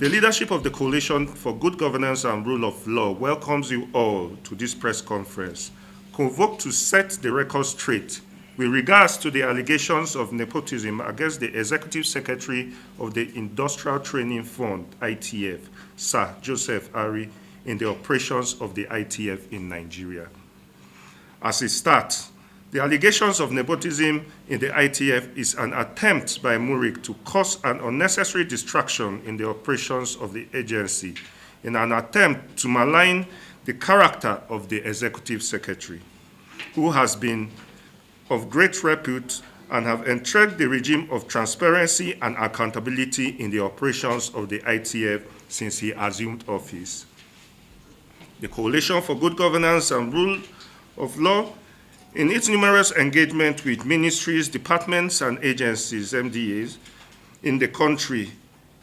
The leadership of the Coalition for Good Governance and Rule of Law welcomes you all to this press conference, convoked to set the record straight with regards to the allegations of nepotism against the Executive Secretary of the Industrial Training Fund, ITF, Sir Joseph Ari, in the operations of the ITF in Nigeria. As a start, the allegations of nepotism in the ITF is an attempt by MURIC to cause an unnecessary distraction in the operations of the agency in an attempt to malign the character of the Executive Secretary, who has been of great repute and have entrenched the regime of transparency and accountability in the operations of the ITF since he assumed office. The Coalition for Good Governance and Rule of Law, in its numerous engagement with ministries, departments, and agencies, MDAs, in the country,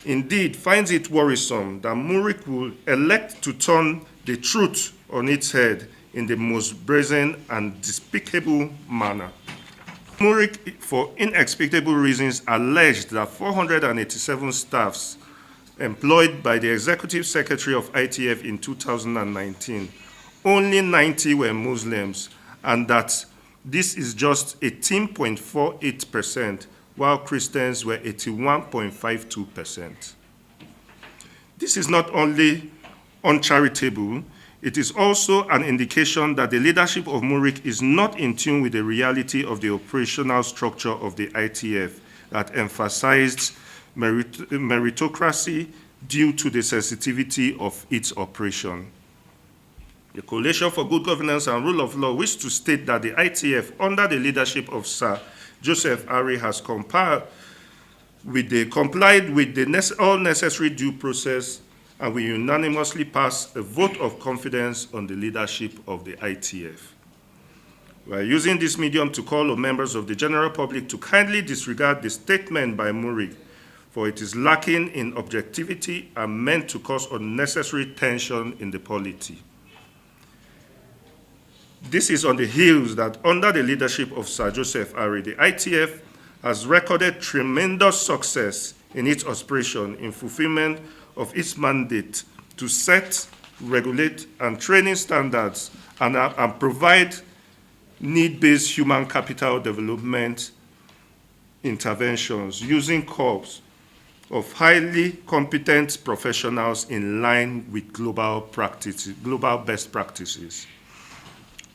indeed finds it worrisome that MURIC will elect to turn the truth on its head in the most brazen and despicable manner. MURIC, for inexplicable reasons, alleged that 487 staffs employed by the Executive Secretary of ITF in 2019, only 90 were Muslims, and that this is just 18.48%, while Christians were 81.52%. This is not only uncharitable, it is also an indication that the leadership of MURIC is not in tune with the reality of the operational structure of the ITF that emphasized meritocracy due to the sensitivity of its operation. The Coalition for Good Governance and Rule of Law wishes to state that the ITF, under the leadership of Sir Joseph Ari, has complied with all necessary due process, and we unanimously pass a vote of confidence on the leadership of the ITF. We are using this medium to call on members of the general public to kindly disregard the statement by MURIC, for it is lacking in objectivity and meant to cause unnecessary tension in the polity. This is on the heels that under the leadership of Sir Joseph Ari, the ITF has recorded tremendous success in its aspiration in fulfillment of its mandate to set, regulate, and training standards and provide need-based human capital development interventions using corps of highly competent professionals in line with global best practices.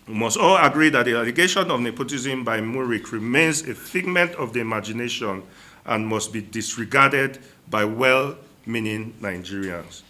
We must all agree that the allegation of nepotism by MURIC remains a figment of the imagination and must be disregarded by well-meaning Nigerians.